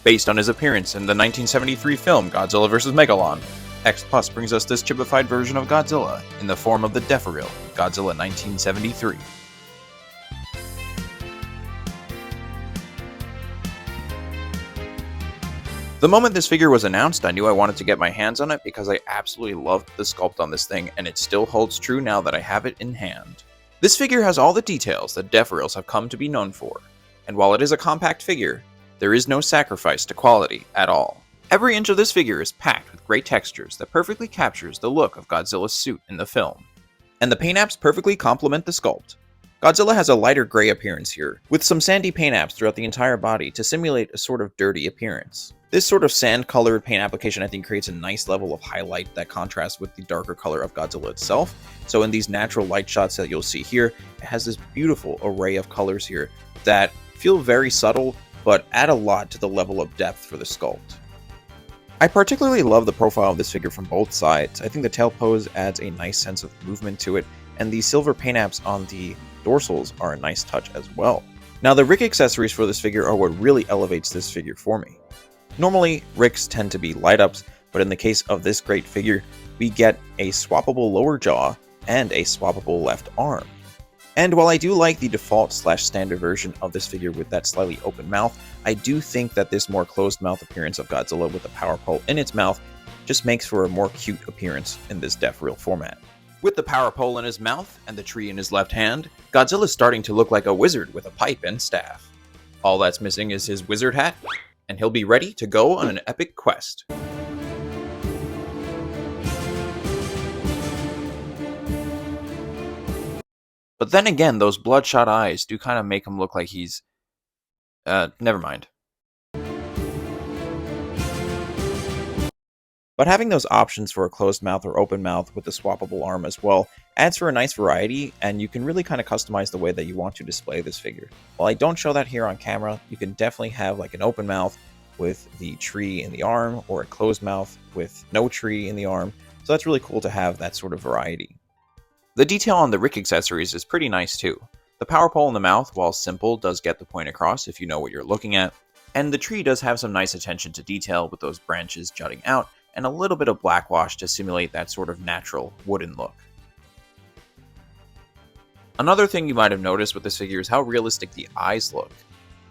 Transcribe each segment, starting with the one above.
Based on his appearance in the 1973 film Godzilla vs. Megalon, X Plus brings us this chibified version of Godzilla in the form of the Deforeal, Godzilla 1973. The moment this figure was announced, I knew I wanted to get my hands on it because I absolutely loved the sculpt on this thing, and it still holds true now that I have it in hand. This figure has all the details that Deforeals have come to be known for, and while it is a compact figure, there is no sacrifice to quality at all. Every inch of this figure is packed with great textures that perfectly captures the look of Godzilla's suit in the film. And the paint apps perfectly complement the sculpt. Godzilla has a lighter gray appearance here, with some sandy paint apps throughout the entire body to simulate a sort of dirty appearance. This sort of sand-colored paint application I think creates a nice level of highlight that contrasts with the darker color of Godzilla itself. So in these natural light shots that you'll see here, it has this beautiful array of colors here that feel very subtle, but add a lot to the level of depth for the sculpt. I particularly love the profile of this figure from both sides. I think the tail pose adds a nice sense of movement to it, and the silver paint apps on the dorsals are a nice touch as well. Now the Rick accessories for this figure are what really elevates this figure for me. Normally, Ricks tend to be light-ups, but in the case of this great figure, we get a swappable lower jaw and a swappable left arm. And while I do like the default/standard version of this figure with that slightly open mouth, I do think that this more closed mouth appearance of Godzilla with the power pole in its mouth just makes for a more cute appearance in this Deforeal format. With the power pole in his mouth and the tree in his left hand, Godzilla's starting to look like a wizard with a pipe and staff. All that's missing is his wizard hat, and he'll be ready to go on an epic quest. But then again, those bloodshot eyes do kind of make him look like he's... never mind. But having those options for a closed mouth or open mouth with the swappable arm as well adds for a nice variety, and you can really kind of customize the way that you want to display this figure. While I don't show that here on camera, you can definitely have like an open mouth with the tree in the arm, or a closed mouth with no tree in the arm, so that's really cool to have that sort of variety. The detail on the Rick accessories is pretty nice too. The power pole in the mouth, while simple, does get the point across if you know what you're looking at, and the tree does have some nice attention to detail with those branches jutting out, and a little bit of blackwash to simulate that sort of natural wooden look. Another thing you might have noticed with this figure is how realistic the eyes look.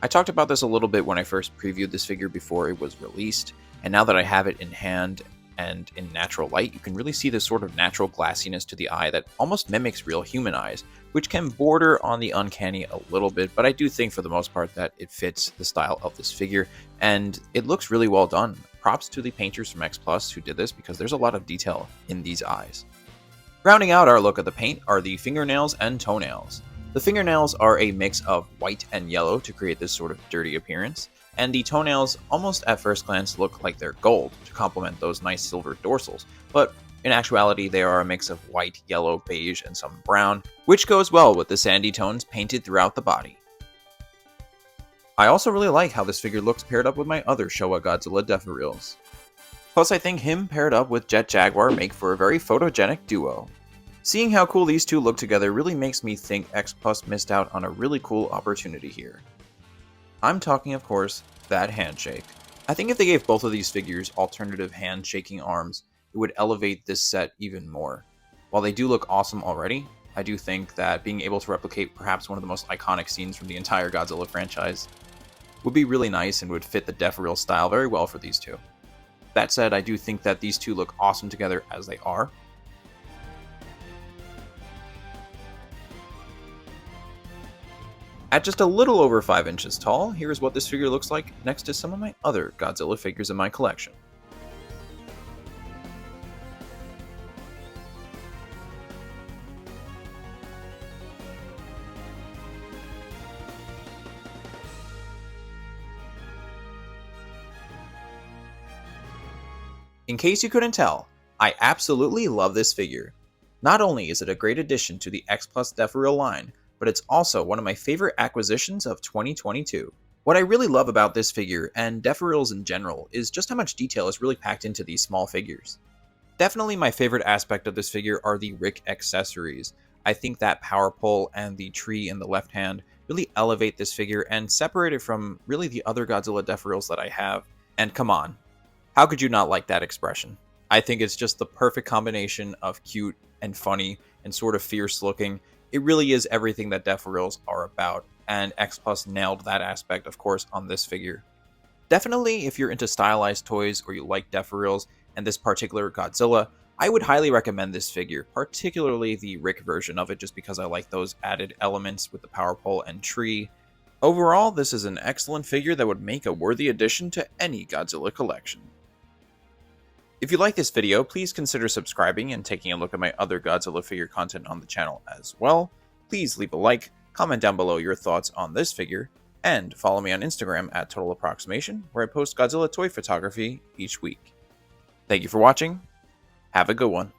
I talked about this a little bit when I first previewed this figure before it was released, and now that I have it in hand and in natural light, you can really see this sort of natural glassiness to the eye that almost mimics real human eyes, which can border on the uncanny a little bit, but I do think for the most part that it fits the style of this figure, and it looks really well done. Props to the painters from X Plus who did this, because there's a lot of detail in these eyes. Rounding out our look at the paint are the fingernails and toenails. The fingernails are a mix of white and yellow to create this sort of dirty appearance, and the toenails almost at first glance look like they're gold to complement those nice silver dorsals, but in actuality they are a mix of white, yellow, beige, and some brown, which goes well with the sandy tones painted throughout the body. I also really like how this figure looks paired up with my other Showa Godzilla Deforeals. Plus I think him paired up with Jet Jaguar make for a very photogenic duo. Seeing how cool these two look together really makes me think X Plus missed out on a really cool opportunity here. I'm talking, of course, that handshake. I think if they gave both of these figures alternative hand-shaking arms, it would elevate this set even more. While they do look awesome already, I do think that being able to replicate perhaps one of the most iconic scenes from the entire Godzilla franchise would be really nice and would fit the Deforeal style very well for these two. That said, I do think that these two look awesome together as they are. At just a little over 5 inches tall, here's what this figure looks like next to some of my other Godzilla figures in my collection. In case you couldn't tell, I absolutely love this figure. Not only is it a great addition to the X Plus Deforeal line, but it's also one of my favorite acquisitions of 2022. What I really love about this figure, and Deforeals in general, is just how much detail is really packed into these small figures. Definitely my favorite aspect of this figure are the Rick accessories. I think that power pole and the tree in the left hand really elevate this figure and separate it from really the other Godzilla Deforeals that I have. And come on, how could you not like that expression? I think it's just the perfect combination of cute and funny and sort of fierce looking. It really is everything that Deforeals are about, and X Plus nailed that aspect, of course, on this figure. Definitely, if you're into stylized toys or you like Deforeals and this particular Godzilla, I would highly recommend this figure, particularly the Rick version of it, just because I like those added elements with the power pole and tree. Overall, this is an excellent figure that would make a worthy addition to any Godzilla collection. If you like this video, please consider subscribing and taking a look at my other Godzilla figure content on the channel as well. Please leave a like, comment down below your thoughts on this figure, and follow me on Instagram at Total Approximation, where I post Godzilla toy photography each week. Thank you for watching. Have a good one.